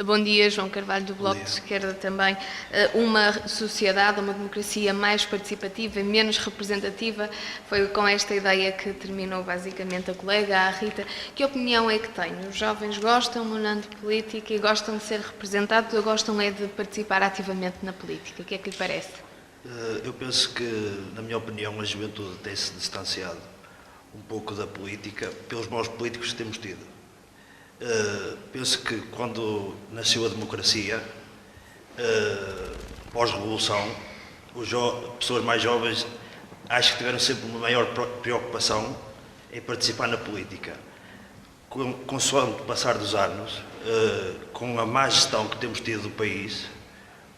Bom dia, João Carvalho, do Bloco de Esquerda também. Uma sociedade, uma democracia mais participativa e menos representativa, foi com esta ideia que terminou basicamente a colega, a Rita. Que opinião é que tem? Os jovens gostam ou não de política e gostam de ser representados ou gostam é de participar ativamente na política? O que é que lhe parece? Eu penso que, na minha opinião, a juventude tem-se distanciado um pouco da política pelos maus políticos que temos tido. Penso que quando nasceu a democracia, pós-revolução, pessoas mais jovens acho que tiveram sempre uma maior preocupação em participar na política. Consoante o passar dos anos, com a má gestão que temos tido do país,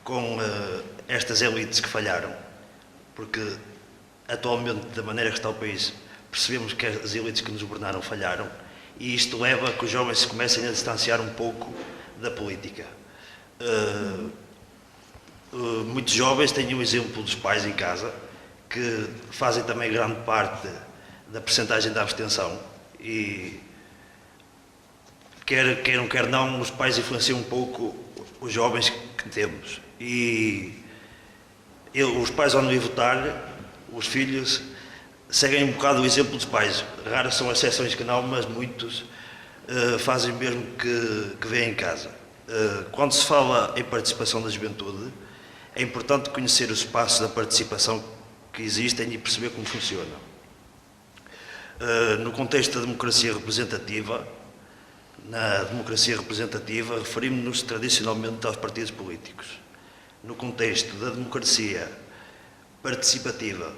com estas elites que falharam, porque atualmente, da maneira que está o país, percebemos que as elites que nos governaram falharam, e isto leva a que os jovens se comecem a distanciar um pouco da política. Muitos jovens têm o exemplo dos pais em casa, que fazem também grande parte da percentagem da abstenção, e queiram, quer não, os pais influenciam um pouco os jovens que temos. E os pais, ao não ir votar, os filhos seguem um bocado o exemplo dos pais. Raras são as exceções que não, mas muitos fazem mesmo que vêem em casa. Quando se fala em participação da juventude, é importante conhecer os espaços da participação que existem e perceber como funcionam. No contexto da democracia representativa, referimos-nos tradicionalmente aos partidos políticos. No contexto da democracia participativa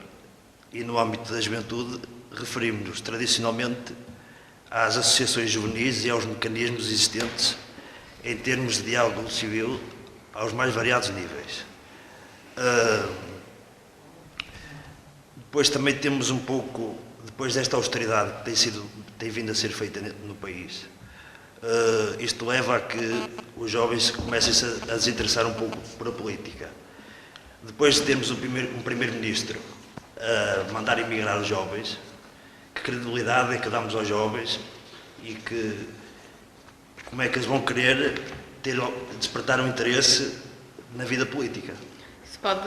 e no âmbito da juventude, referimos-nos tradicionalmente às associações juvenis e aos mecanismos existentes em termos de diálogo civil aos mais variados níveis. Depois também temos um pouco, depois desta austeridade que tem vindo a ser feita no país, isto leva a que os jovens comecem a desinteressar um pouco por a política. Depois de termos um primeiro-ministro a mandar emigrar os jovens, que credibilidade é que damos aos jovens e como é que eles vão querer despertar um interesse na vida política? Isso pode,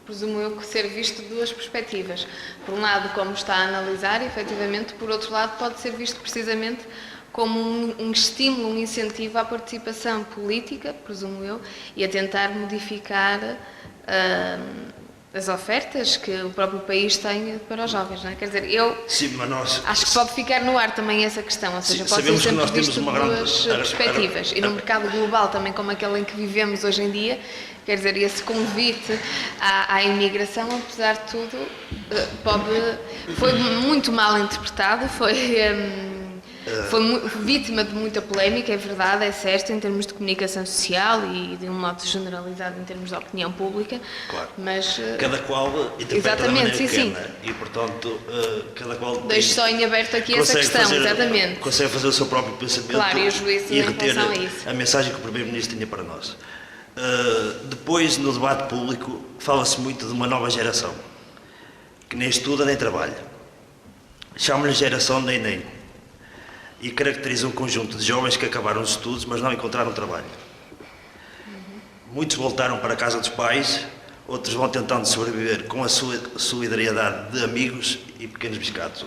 presumo eu, ser visto de duas perspectivas. Por um lado, como está a analisar, efetivamente, por outro lado, pode ser visto precisamente como um estímulo, um incentivo à participação política, presumo eu, e a tentar modificar as ofertas que o próprio país tem para os jovens, não é? Quer dizer, acho que pode ficar no ar também essa questão, ou seja, pode ser sempre visto de duas perspectivas. E num mercado global também como aquele em que vivemos hoje em dia, quer dizer, esse convite à imigração, apesar de tudo, foi muito mal interpretado, foi vítima de muita polémica, é verdade, é certo, em termos de comunicação social e de um modo generalizado em termos de opinião pública. Claro. Mas cada qual interpreta da maneira que quer, e portanto cada qual deixo só em aberto aqui essa questão, exatamente. Consegue fazer o seu próprio pensamento, claro, e o juízo e em reter relação a isso. A mensagem que o Primeiro-Ministro tinha para nós. Depois, no debate público, fala-se muito de uma nova geração, que nem estuda nem trabalha. Chama-lhe geração nem. E caracteriza um conjunto de jovens que acabaram os estudos, mas não encontraram trabalho. Muitos voltaram para a casa dos pais, outros vão tentando sobreviver com a solidariedade de amigos e pequenos biscatos.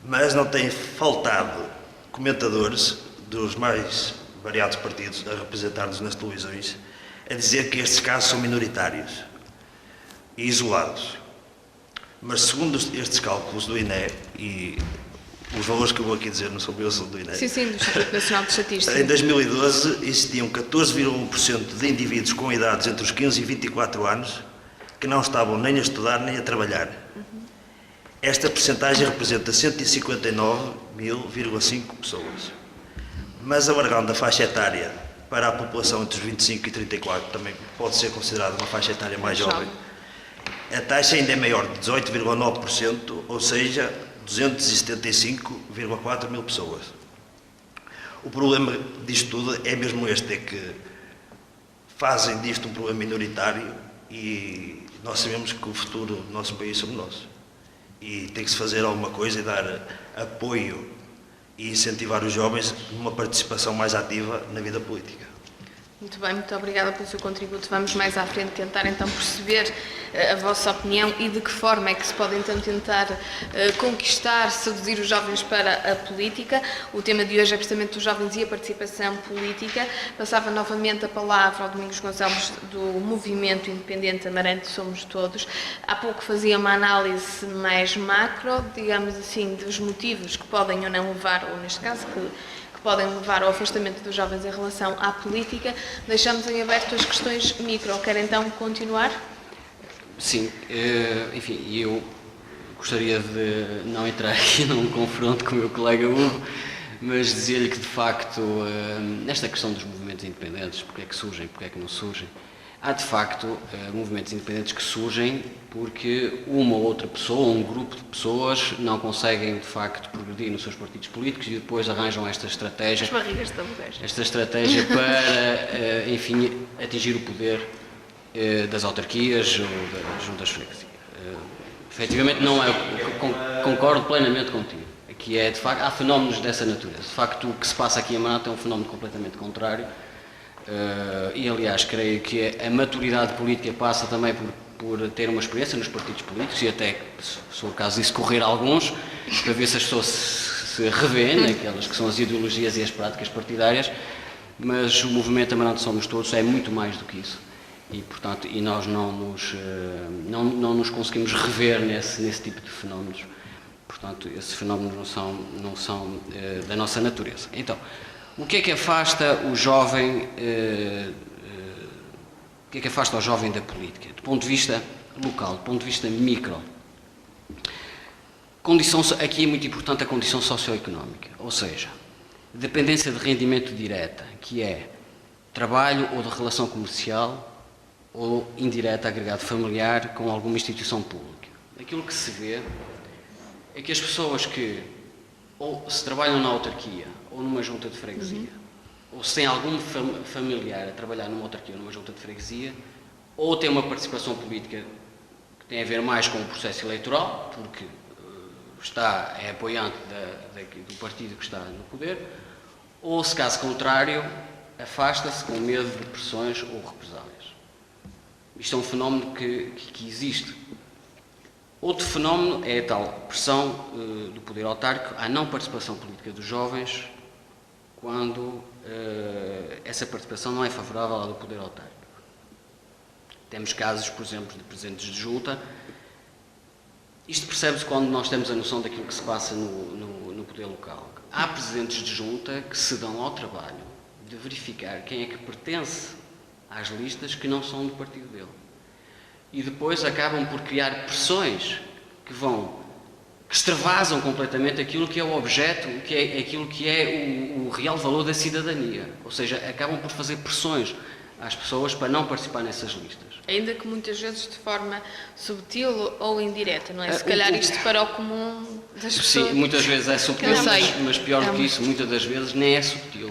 Mas não tem faltado comentadores dos mais variados partidos a representar-nos nas televisões a dizer que estes casos são minoritários e isolados. Mas segundo estes cálculos do INE, e os valores que eu vou aqui dizer não são meus, são do INE. Sim, do Instituto Nacional de Estatística. Em 2012 existiam 14,1% de indivíduos com idades entre os 15 e 24 anos que não estavam nem a estudar nem a trabalhar. Esta percentagem representa 159.000,5 pessoas. Mas alargando a faixa etária para a população entre os 25 e 34, também pode ser considerada uma faixa etária mais jovem, a taxa ainda é maior, de 18,9%, ou seja, 275,4 mil pessoas. O problema disto tudo é mesmo este, é que fazem disto um problema minoritário e nós sabemos que o futuro do nosso país somos nós. E tem que se fazer alguma coisa e dar apoio e incentivar os jovens numa participação mais ativa na vida política. Muito bem, muito obrigada pelo seu contributo. Vamos mais à frente tentar então perceber a vossa opinião e de que forma é que se pode então tentar conquistar, seduzir os jovens para a política. O tema de hoje é precisamente os jovens e a participação política. Passava novamente a palavra ao Domingos Gonçalves do Movimento Independente Amarante Somos Todos. Há pouco fazia uma análise mais macro, digamos assim, dos motivos que podem ou não levar, ou neste caso que podem levar ao afastamento dos jovens em relação à política. Deixamos em aberto as questões micro. Quer então continuar? Sim, enfim, eu gostaria de não entrar aqui num confronto com o meu colega Hugo, mas dizer-lhe que de facto, nesta questão dos movimentos independentes, porque é que surgem, porque é que não surgem, há de facto movimentos independentes que surgem porque uma ou outra pessoa, um grupo de pessoas não conseguem de facto progredir nos seus partidos políticos e depois arranjam esta estratégia para, enfim, atingir o poder das autarquias ou das juntas de freguesia. Efetivamente não é, concordo plenamente contigo, que é de facto, há fenómenos dessa natureza. De facto o que se passa aqui em Amarante é um fenómeno completamente contrário. E aliás creio que a maturidade política passa também por ter uma experiência nos partidos políticos e até, se for o caso disso, correr alguns para ver se as pessoas se revêem naquelas que são as ideologias e as práticas partidárias, mas o movimento Amarante Somos Todos é muito mais do que isso e portanto nós não nos conseguimos rever nesse tipo de fenómenos, portanto esses fenómenos não são da nossa natureza. Então, o que é que afasta o jovem, o que é que afasta o jovem da política? Do ponto de vista local, do ponto de vista micro. Aqui é muito importante a condição socioeconómica, ou seja, dependência de rendimento direta, que é trabalho ou de relação comercial ou indireta, agregado familiar com alguma instituição pública. Aquilo que se vê é que as pessoas que ou se trabalham na autarquia ou numa junta de freguesia, ou se tem algum familiar a trabalhar numa autarquia ou numa junta de freguesia, ou tem uma participação política que tem a ver mais com o processo eleitoral, porque é apoiante do partido que está no poder, ou se caso contrário, afasta-se com medo de pressões ou represálias. Isto é um fenómeno que existe. Outro fenómeno é a tal pressão do poder autárquico à não participação política dos jovens quando essa participação não é favorável à do poder autárquico. Temos casos, por exemplo, de presidentes de junta. Isto percebe-se quando nós temos a noção daquilo que se passa no poder local. Há presidentes de junta que se dão ao trabalho de verificar quem é que pertence às listas que não são do partido dele. E depois acabam por criar pressões que extravasam completamente aquilo que é o objeto, aquilo que é o real valor da cidadania. Ou seja, acabam por fazer pressões às pessoas para não participar nessas listas. Ainda que muitas vezes de forma subtil ou indireta, não é? Se calhar isto para o comum das pessoas... Sim, muitas vezes é subtil, mas pior do que isso, muitas das vezes nem é subtil.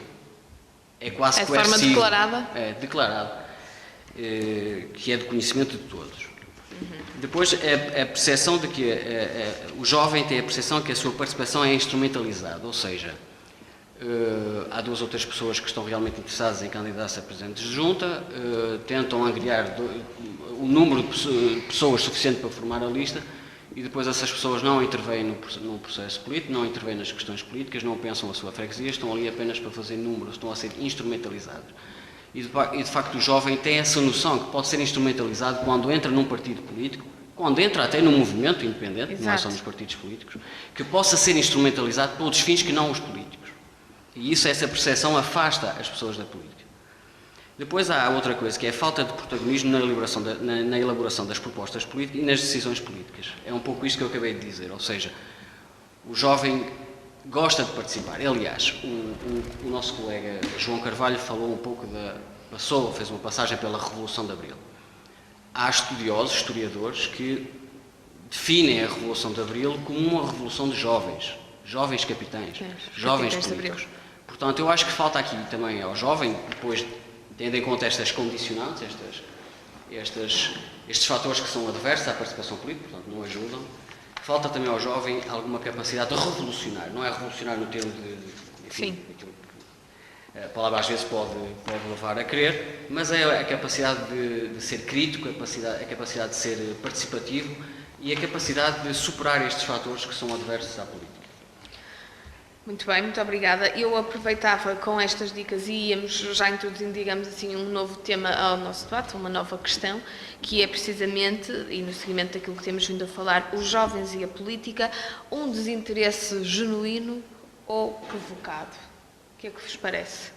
É quase coercivo. É de forma declarada? É, declarado. Que é de conhecimento de todos. Depois, a percepção de que o jovem tem a percepção que a sua participação é instrumentalizada, ou seja, há duas ou três pessoas que estão realmente interessadas em candidatar-se a presidentes de junta, tentam angriar o número de pessoas suficiente para formar a lista e depois essas pessoas não intervêm no processo político, não intervêm nas questões políticas, não pensam a sua freguesia, estão ali apenas para fazer números, estão a ser instrumentalizados. E de facto o jovem tem essa noção que pode ser instrumentalizado quando entra num partido político, quando entra até num movimento independente, Exato. Não é só nos partidos políticos, que possa ser instrumentalizado pelos fins que não os políticos. E essa percepção afasta as pessoas da política. Depois há outra coisa, que é a falta de protagonismo na elaboração das propostas políticas e nas decisões políticas. É um pouco isto que eu acabei de dizer, ou seja, o jovem gosta de participar. Aliás, o nosso colega João Carvalho falou um pouco fez uma passagem pela Revolução de Abril. Há historiadores que definem a Revolução de Abril como uma revolução de jovens capitães, jovens políticos. Portanto, eu acho que falta aqui também ao jovem, depois tendo em conta estas condicionantes, estes fatores que são adversos à participação política, portanto não ajudam, falta também ao jovem alguma capacidade de revolucionar. Não é revolucionar no termo de enfim, a palavra às vezes pode levar a crer, mas é a capacidade de ser crítico, a capacidade de ser participativo e a capacidade de superar estes fatores que são adversos à política. Muito bem, muito obrigada. Eu aproveitava com estas dicas e íamos já introduzindo, digamos assim, um novo tema ao nosso debate, uma nova questão, que é precisamente, e no seguimento daquilo que temos vindo a falar, os jovens e a política, um desinteresse genuíno ou provocado. O que é que vos parece?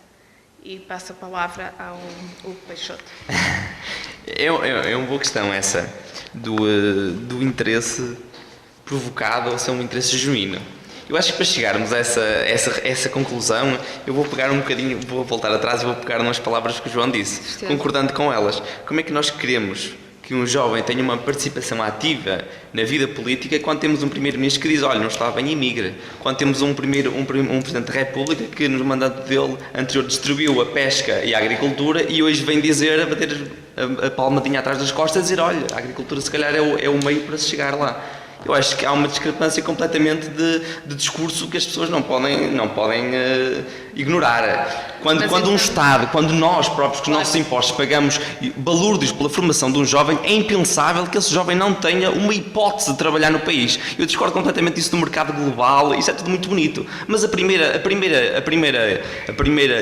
E passo a palavra ao Hugo Peixoto. É uma boa questão essa, do interesse provocado ou ser um interesse genuíno. Eu acho que para chegarmos a essa conclusão, eu vou pegar um bocadinho, vou voltar atrás e vou pegar umas palavras que o João disse, concordando com elas. Como é que nós queremos que um jovem tenha uma participação ativa na vida política quando temos um primeiro-ministro que diz, olha, não está bem, imigre. Quando temos um Presidente da República que no mandato dele anterior destruiu a pesca e a agricultura e hoje vem dizer, a bater a palmadinha atrás das costas, dizer, olha, a agricultura se calhar é o meio para se chegar lá. Eu acho que há uma discrepância completamente de discurso que as pessoas não podem ignorar. Quando um Estado, quando nós próprios, com os nossos impostos, pagamos balúrdios pela formação de um jovem, é impensável que esse jovem não tenha uma hipótese de trabalhar no país. Eu discordo completamente disso do mercado global, isso é tudo muito bonito. Mas a primeira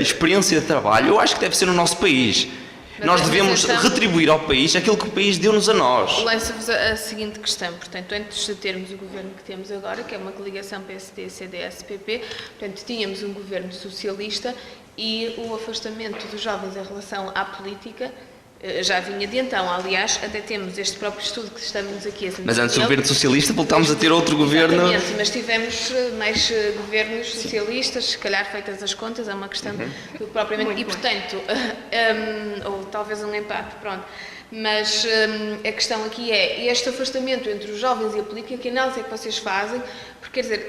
experiência de trabalho, eu acho que deve ser no nosso país. Nós devemos retribuir ao país aquilo que o país deu-nos a nós. Lanço-vos a seguinte questão. Portanto, antes de termos o governo que temos agora, que é uma coligação PSD, CDS, PP, portanto, tínhamos um governo socialista e o afastamento dos jovens em relação à política já vinha de então. Aliás, até temos este próprio estudo que estamos aqui a sentir. Mas antes do governo socialista voltámos a ter outro governo. Exatamente, mas tivemos mais governos socialistas, se calhar feitas as contas, é uma questão que propriamente... E, portanto, ou talvez um empate, pronto. Mas a questão aqui é este afastamento entre os jovens e a política, que análise é que vocês fazem? Porque, quer dizer,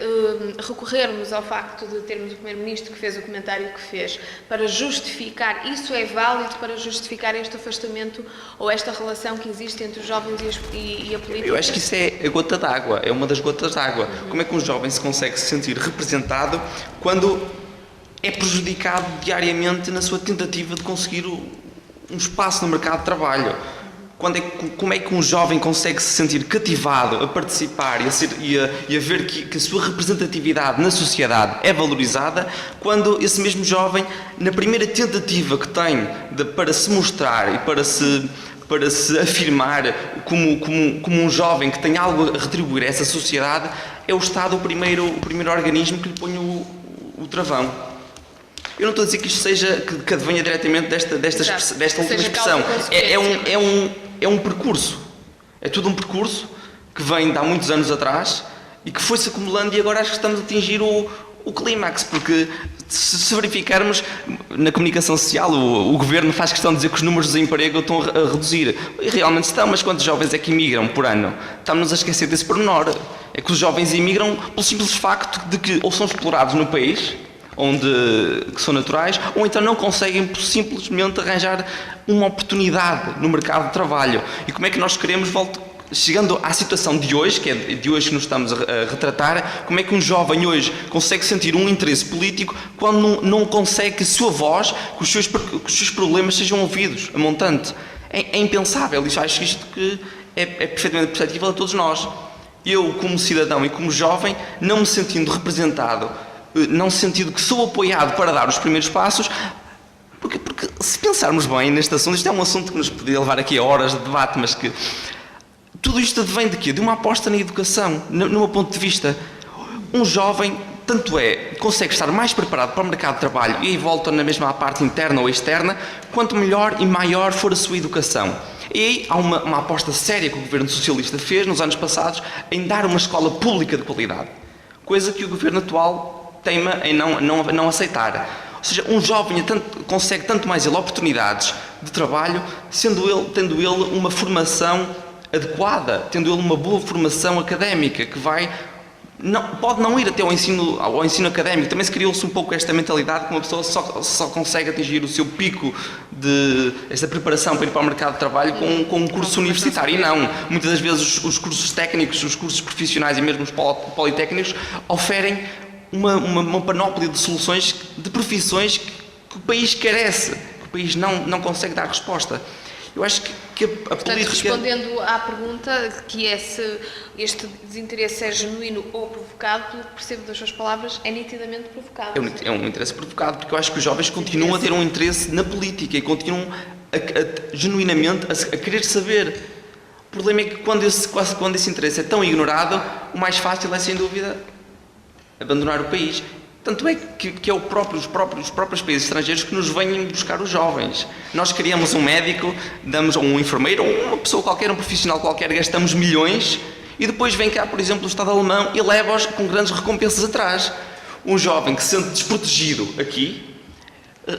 recorrermos ao facto de termos o Primeiro-Ministro que fez o comentário que fez para justificar, isso é válido para justificar este afastamento ou esta relação que existe entre os jovens e a política? Eu acho que isso é a gota d'água, é uma das gotas d'água. Como é que um jovem se consegue se sentir representado quando é prejudicado diariamente na sua tentativa de conseguir um espaço no mercado de trabalho? Como é que um jovem consegue se sentir cativado a participar e a ver que a sua representatividade na sociedade é valorizada quando esse mesmo jovem, na primeira tentativa que tem para se mostrar e para se afirmar como um jovem que tem algo a retribuir a essa sociedade, é o Estado o primeiro organismo que lhe põe o travão? Eu não estou a dizer que isto que advenha diretamente desta última expressão. É um percurso. É tudo um percurso que vem de há muitos anos atrás e que foi-se acumulando e agora acho que estamos a atingir o clímax, porque se verificarmos na comunicação social, o governo faz questão de dizer que os números de desemprego estão a reduzir. E realmente estão, mas quantos jovens é que imigram por ano? Estamos a esquecer desse pormenor. É que os jovens imigram pelo simples facto de que ou são explorados no país, que são naturais, ou então não conseguem simplesmente arranjar uma oportunidade no mercado de trabalho. E como é que nós queremos, chegando à situação de hoje, que é de hoje que nos estamos a retratar, como é que um jovem hoje consegue sentir um interesse político quando não consegue que a sua voz, que os seus problemas sejam ouvidos a montante? É impensável. E acho que isto que é perfeitamente perceptível a todos nós. Eu, como cidadão e como jovem, não me sentindo representado, não sentindo que sou apoiado para dar os primeiros passos, porque se pensarmos bem neste assunto, isto é um assunto que nos poderia levar aqui a horas de debate, mas que tudo isto advém de quê? De uma aposta na educação, no meu ponto de vista. Um jovem, consegue estar mais preparado para o mercado de trabalho e aí volta na mesma parte interna ou externa, quanto melhor e maior for a sua educação. E aí há uma aposta séria que o governo socialista fez nos anos passados em dar uma escola pública de qualidade, coisa que o governo atual teima em não aceitar. Ou seja, um jovem consegue tanto mais oportunidades de trabalho, tendo ele uma formação adequada, tendo ele uma boa formação académica, que vai pode não ir até ao ensino académico. Também se criou-se um pouco esta mentalidade que uma pessoa só consegue atingir o seu pico esta preparação para ir para o mercado de trabalho com um curso universitário. E não, muitas das vezes os cursos técnicos, os cursos profissionais e mesmo os politécnicos oferem uma panóplia de soluções, de profissões que o país carece, que o país não consegue dar resposta. Eu acho que a Portanto, política... respondendo à pergunta, que é se este desinteresse é genuíno ou provocado, pelo que percebo das suas palavras, é nitidamente provocado. É um interesse provocado, porque eu acho que os jovens continuam a ter um interesse na política e continuam genuinamente a querer saber. O problema é que quando esse interesse é tão ignorado, o mais fácil é, sem dúvida, abandonar o país. Tanto é que é os próprios países estrangeiros que nos vêm buscar os jovens. Nós queríamos um médico, damos um enfermeiro, ou uma pessoa qualquer, um profissional qualquer, gastamos milhões e depois vem cá, por exemplo, o Estado alemão e leva-os com grandes recompensas atrás. Um jovem que se sente desprotegido aqui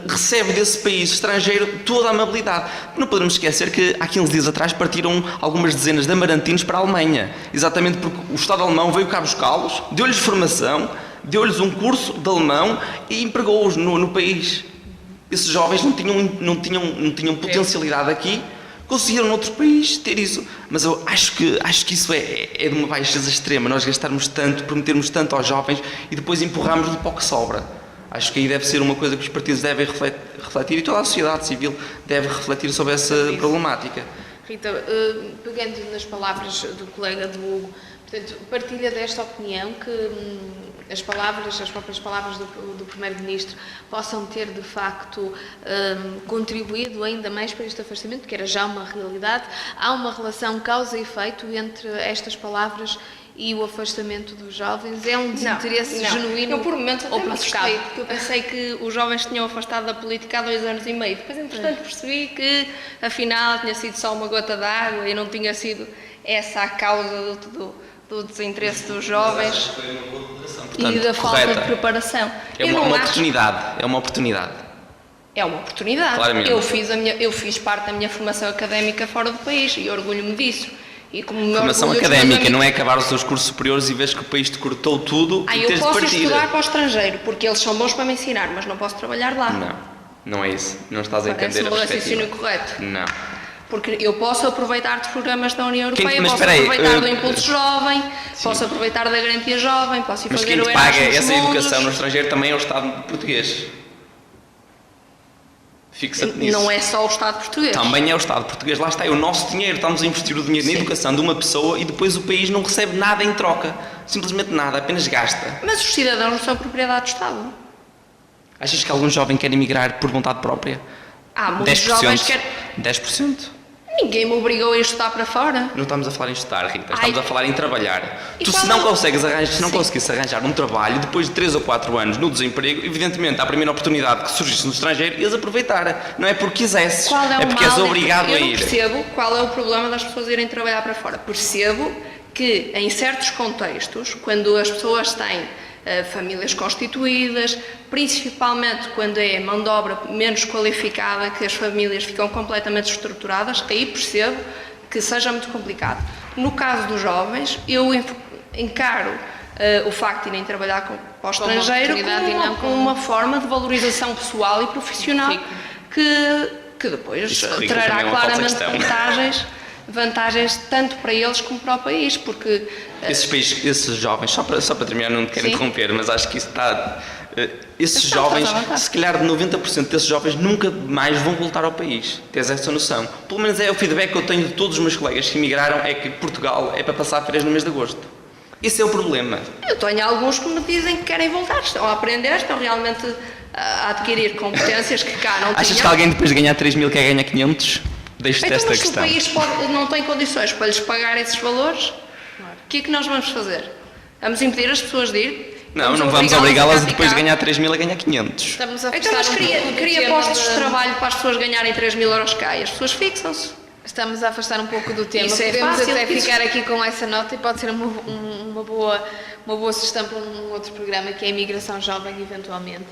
recebe desse país estrangeiro toda a amabilidade. Não podemos esquecer que há 15 dias atrás partiram algumas dezenas de amarantinos para a Alemanha, exatamente porque o Estado alemão veio cá buscá-los, deu-lhes formação, deu-lhes um curso de alemão e empregou-os no país. Esses jovens não tinham potencialidade aqui, conseguiram noutro país ter isso. Mas eu acho que isso é de uma baixeza extrema, nós gastarmos tanto, prometermos tanto aos jovens e depois empurrarmos-lhe para o que sobra. Acho que aí deve ser uma coisa que os partidos devem refletir e toda a sociedade civil deve refletir sobre essa problemática. Rita, pegando nas palavras do colega do Hugo, portanto, partilha desta opinião que as próprias palavras do Primeiro-Ministro possam ter, de facto, contribuído ainda mais para este afastamento, que era já uma realidade. Há uma relação causa e efeito entre estas palavras e o afastamento dos jovens? É um desinteresse genuíno? Eu, por momentos, até ou me provocado? assustei, porque eu pensei que os jovens tinham afastado da política há 2 anos e meio. Depois, entretanto, percebi que, afinal, tinha sido só uma gota d'água e não tinha sido essa a causa do desinteresse dos jovens e da falta de preparação. É uma oportunidade. É uma oportunidade. É uma oportunidade. Claramente. Eu fiz parte da minha formação académica fora do país e orgulho-me disso. E como formação académica não é acabar os seus cursos superiores e vês que o país te cortou tudo e eu tens de partir. Eu posso estudar para o estrangeiro, porque eles são bons para me ensinar, mas não posso trabalhar lá. Não é isso. Não estás a entender a perspectiva. Parece-me um raciocínio correto. Não. Porque eu posso aproveitar de programas da União Europeia, Mas posso aproveitar do Impulso Jovem, posso aproveitar da Garantia Jovem, posso ir mas fazer o Erasmus. Mas quem te paga essa educação no estrangeiro também é o Estado português. Fixa-te nisso. Não é só o Estado português. Também é o Estado português. Lá está, é o nosso dinheiro. Estamos a investir o dinheiro na educação de uma pessoa e depois o país não recebe nada em troca. Simplesmente nada, apenas gasta. Mas os cidadãos não são propriedade do Estado. Achas que algum jovem quer emigrar por vontade própria? Há muitos jovens que 10%? Ninguém me obrigou a estudar para fora. Não estamos a falar em estudar, Rita. Estamos a falar em trabalhar. Tu se não conseguisse arranjar um trabalho, depois de 3 ou 4 anos no desemprego, evidentemente, à primeira oportunidade que surgisse no estrangeiro, ias aproveitar. Não é porque quisesses, é porque és obrigado a ir. Eu percebo qual é o problema das pessoas irem trabalhar para fora. Percebo que, em certos contextos, quando as pessoas têm famílias constituídas, principalmente quando é mão de obra menos qualificada, que as famílias ficam completamente estruturadas, aí percebo que seja muito complicado. No caso dos jovens, eu encaro o facto de irem trabalhar para o estrangeiro como uma forma de valorização pessoal e profissional que depois trará claramente vantagens tanto para eles como para o país, porque esses jovens, só para terminar, não te quero interromper, mas acho que isso está... Esses jovens, se calhar 90% desses jovens nunca mais vão voltar ao país. Tens essa noção? Pelo menos é o feedback que eu tenho de todos os meus colegas que emigraram, é que Portugal é para passar férias no mês de agosto. Esse é o problema. Eu tenho alguns que me dizem que querem voltar, estão a aprender, estão realmente a adquirir competências que cá não tinham. Achas que alguém depois de ganhar 3.000 quer ganhar 500? Deixo-te esta questão. Mas se o país não tem condições para lhes pagar esses valores, o que é que nós vamos fazer? Vamos impedir as pessoas de ir? Não vamos obrigá-las depois de ganhar 3.000 a ganhar 500. Então, mas cria postos de trabalho para as pessoas ganharem 3.000 euros cá e as pessoas fixam-se. Estamos a afastar um pouco do tema. Isso é Podemos fácil, até ficar aqui com essa nota e pode ser uma boa boa sugestão para um outro programa, que é a imigração jovem, eventualmente.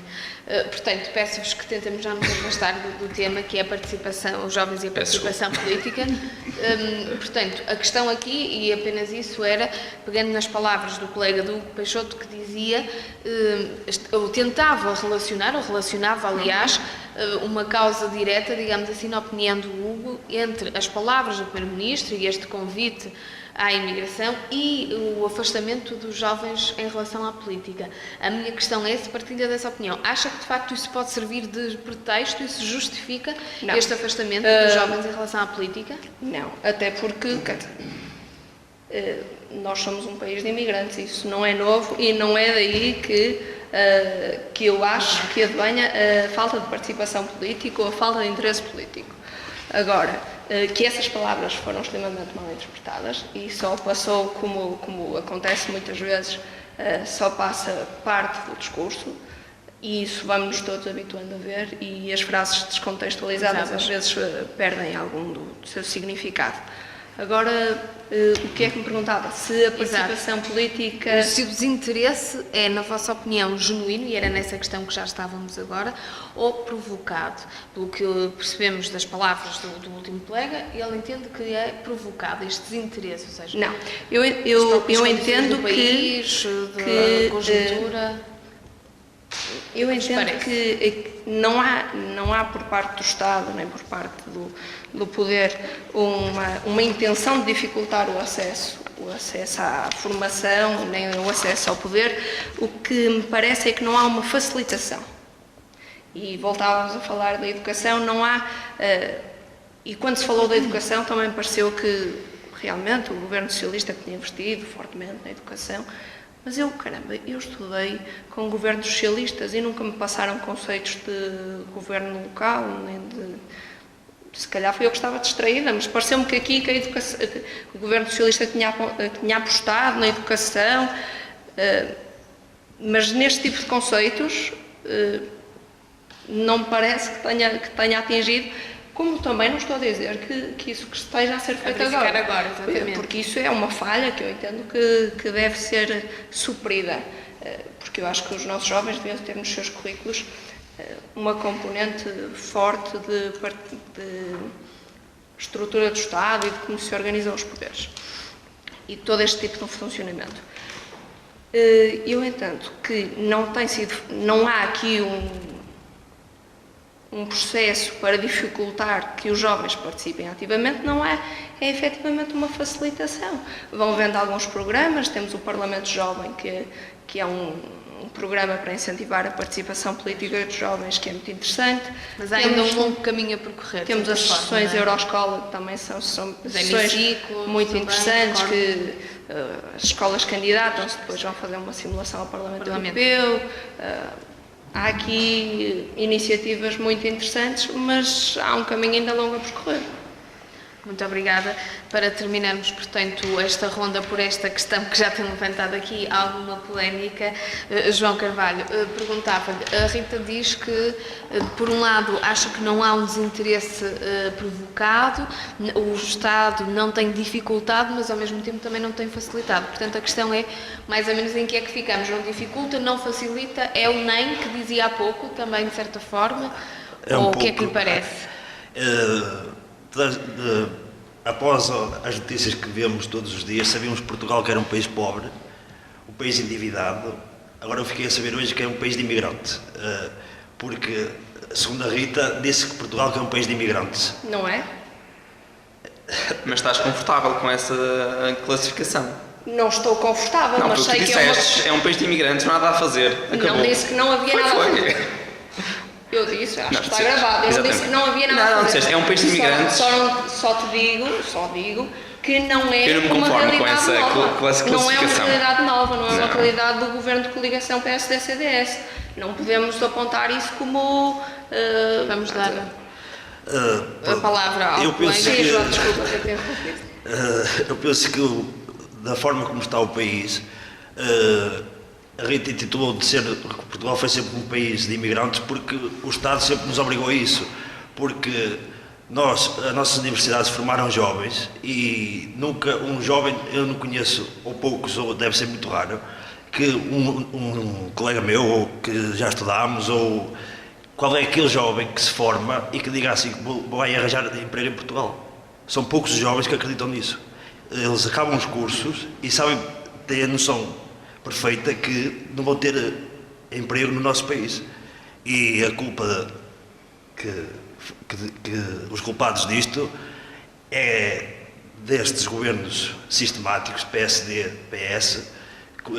Portanto, peço-vos que tentemos já nos afastar do tema, que é a participação, os jovens e a participação política. Portanto, a questão aqui, e apenas isso, era, pegando nas palavras do colega do Hugo Peixoto, que dizia, ou tentava relacionar, ou relacionava, aliás, uma causa direta, digamos assim, na opinião do Hugo, entre as palavras do Primeiro-Ministro e este convite à imigração e o afastamento dos jovens em relação à política. A minha questão é se partilha dessa opinião. Acha que, de facto, isso pode servir de pretexto? Isso justifica este afastamento dos jovens em relação à política? Não, até porque nós somos um país de imigrantes, isso não é novo e não é daí que eu acho que advenha a falta de participação política ou a falta de interesse político. Agora, que essas palavras foram extremamente mal interpretadas e só passou, como acontece muitas vezes, só passa parte do discurso, e isso vamos-nos todos habituando a ver, e as frases descontextualizadas às vezes perdem algum do seu significado. Agora, o que é que me perguntava? Se a participação política... Se o desinteresse é, na vossa opinião, genuíno, e era nessa questão que já estávamos agora, ou provocado? Pelo que percebemos das palavras do último colega, ele entende que é provocado este desinteresse, ou seja... Não, eu entendo da conjuntura... Eu entendo que não há por parte do Estado, nem por parte do poder, uma intenção de dificultar o acesso à formação, nem o acesso ao poder. O que me parece é que não há uma facilitação. E voltávamos a falar da educação, não há... E quando se falou da educação, também pareceu que realmente o governo socialista tinha investido fortemente na educação. Mas eu estudei com governos socialistas e nunca me passaram conceitos de governo local, nem de... Se calhar foi eu que estava distraída, mas pareceu-me que aqui o governo socialista tinha apostado na educação, mas neste tipo de conceitos não me parece que tenha atingido. Como também não estou a dizer que isso que esteja a ser feito agora, exatamente. Porque isso é uma falha que eu entendo que deve ser suprida, porque eu acho que os nossos jovens deviam ter nos seus currículos uma componente forte de estrutura do Estado e de como se organizam os poderes e todo este tipo de funcionamento. Eu entendo que não há aqui um processo para dificultar que os jovens participem ativamente, não é efetivamente uma facilitação. Vão vendo alguns programas, temos o Parlamento Jovem, que é um programa para incentivar a participação política dos jovens, que é muito interessante. Mas há ainda um longo caminho a percorrer. Temos as sessões Euroscola, que também são sessões muito interessantes, que as escolas candidatam-se, depois vão fazer uma simulação ao Parlamento Europeu. Há aqui iniciativas muito interessantes, mas há um caminho ainda longo a percorrer. Muito obrigada. Para terminarmos, portanto, esta ronda por esta questão que já tem levantado aqui alguma polémica, João Carvalho, perguntava-lhe, a Rita diz que, por um lado, acha que não há um desinteresse provocado, o Estado não tem dificultado, mas ao mesmo tempo também não tem facilitado. Portanto, a questão é, mais ou menos, em que é que ficamos? Não dificulta, não facilita, é o NEM que dizia há pouco, também de certa forma, ou o que é que lhe parece? Após as notícias que vemos todos os dias, sabíamos que Portugal que era um país pobre, um país endividado. Agora eu fiquei a saber hoje que é um país de imigrantes, porque, segundo a Rita, disse que Portugal que é um país de imigrantes. Não é? Mas estás confortável com essa classificação? Não estou confortável, não, mas sei que é um país de imigrantes, não há nada a fazer. Acabou. Não disse que não havia nada a fazer. Eu disse, acho que está gravado, eu não disse que não havia nada a fazer. É um país de imigrantes. Só digo que não é eu não me uma conformo realidade com essa nova. classificação. Não é uma realidade nova, não é uma realidade do governo de coligação PSD-CDS. Não podemos apontar isso como... Vamos dar a palavra ao colega. João, desculpa ter interrompido. Eu penso que, da forma como está o país, a Rita intitulou de ser que Portugal foi sempre um país de imigrantes porque o Estado sempre nos obrigou a isso, porque as nossas universidades formaram jovens e nunca um jovem, eu não conheço, ou poucos, ou deve ser muito raro, que um colega meu, ou que já estudámos, ou qual é aquele jovem que se forma e que diga assim, vai arranjar emprego em Portugal. São poucos os jovens que acreditam nisso. Eles acabam os cursos e sabem, têm a noção perfeita que não vão ter emprego no nosso país. E a culpa que os culpados disto é destes governos sistemáticos, PSD, PS,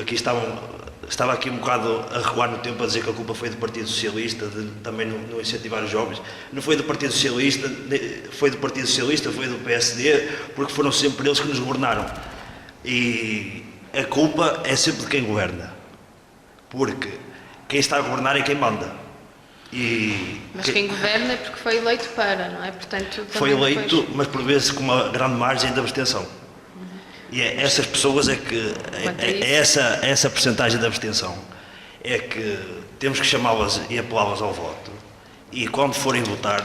aqui estava aqui um bocado a recuar no tempo a dizer que a culpa foi do Partido Socialista, de também não incentivar os jovens. Não foi do Partido Socialista, foi do PSD, porque foram sempre eles que nos governaram. E a culpa é sempre de quem governa, porque quem está a governar é quem manda. Mas quem governa é porque foi eleito para, não é? Portanto, foi eleito, depois... mas por vezes com uma grande margem de abstenção. E essas pessoas é que, essa percentagem de abstenção, é que temos que chamá-las e apelá-las ao voto. E quando forem votar,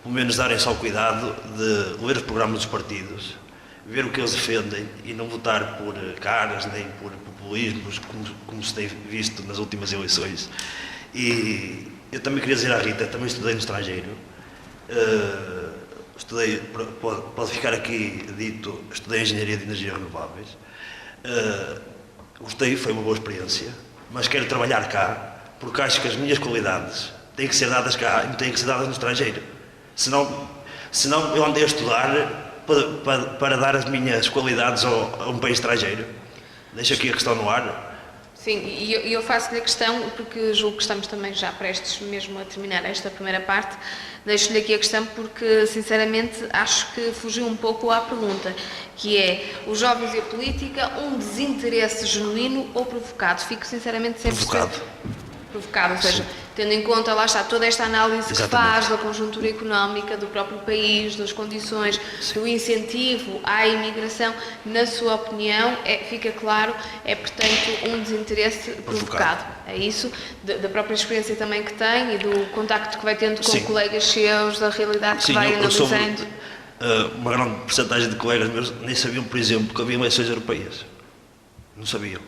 pelo menos darem-se ao cuidado de ler os programas dos partidos, ver o que eles defendem e não votar por caras nem por populismos, como se tem visto nas últimas eleições. E eu também queria dizer à Rita, também estudei no estrangeiro. Estudei, pode ficar aqui dito, estudei Engenharia de Energias Renováveis. Gostei, foi uma boa experiência, mas quero trabalhar cá, porque acho que as minhas qualidades têm que ser dadas cá e não têm que ser dadas no estrangeiro. Senão eu andei a estudar para dar as minhas qualidades a um país estrangeiro. Deixo aqui a questão no ar. Sim, e eu faço-lhe a questão, porque julgo que estamos também já prestes mesmo a terminar esta primeira parte, deixo-lhe aqui a questão porque, sinceramente, acho que fugiu um pouco à pergunta, que é, os jovens e a política, um desinteresse genuíno ou provocado? Fico, sinceramente, sempre... Provocado, ou seja, tendo em conta, lá está, toda esta análise que faz da conjuntura económica, do próprio país, das condições, do incentivo à imigração, na sua opinião, fica claro, é, portanto, um desinteresse provocado. É isso? Da própria experiência também que tem e do contacto que vai tendo com colegas seus, da realidade que vai analisando. Uma grande porcentagem de colegas meus nem sabiam, por exemplo, que havia eleições europeias. Não sabiam.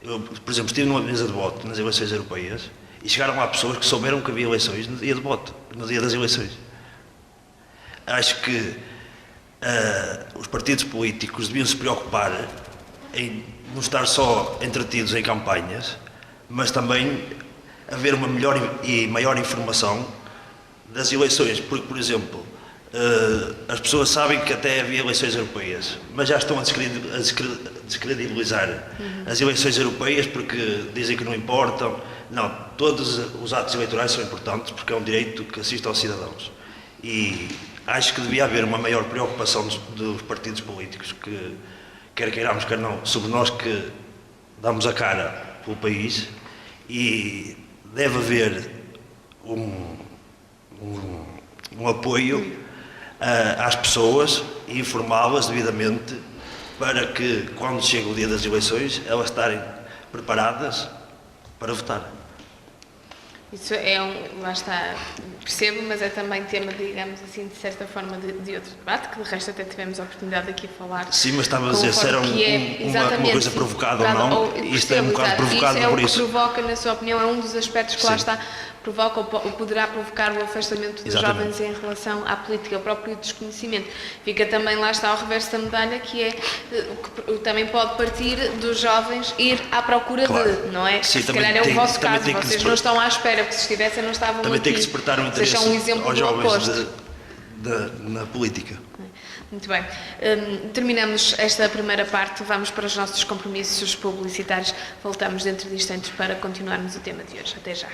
Eu, por exemplo, estive numa mesa de voto nas eleições europeias e chegaram lá pessoas que souberam que havia eleições no dia de voto, no dia das eleições. Acho que os partidos políticos deviam se preocupar em não estar só entretidos em campanhas, mas também haver uma melhor e maior informação das eleições, porque, por exemplo, as pessoas sabem que até havia eleições europeias, mas já estão a descredibilizar as eleições europeias porque dizem que não importam. Não, todos os atos eleitorais são importantes porque é um direito que assiste aos cidadãos. E acho que devia haver uma maior preocupação dos partidos políticos, que quer queiramos, quer não, sobre nós que damos a cara pelo país, e deve haver um apoio às pessoas e informá-las devidamente para que, quando chega o dia das eleições, elas estarem preparadas para votar. Isso é lá está, percebo, mas é também tema, digamos assim, de certa forma, de outro debate, que de resto até tivemos a oportunidade aqui de falar. Sim, mas estava a dizer se era uma coisa provocada ou não, isto é um bocado provocado por isso. O que provoca, na sua opinião, é um dos aspectos que lá está, provoca ou poderá provocar o afastamento dos jovens em relação à política, o próprio desconhecimento. Fica também, lá está, ao reverso da medalha, que é que também pode partir dos jovens ir à procura de, não é? Sim, se calhar é o vosso caso, vocês não estão à espera, porque se estivessem não estavam também aqui. Tem que despertar um interesse aos jovens na política. Muito bem. Terminamos esta primeira parte, vamos para os nossos compromissos publicitários. Voltamos dentro de instantes para continuarmos o tema de hoje. Até já.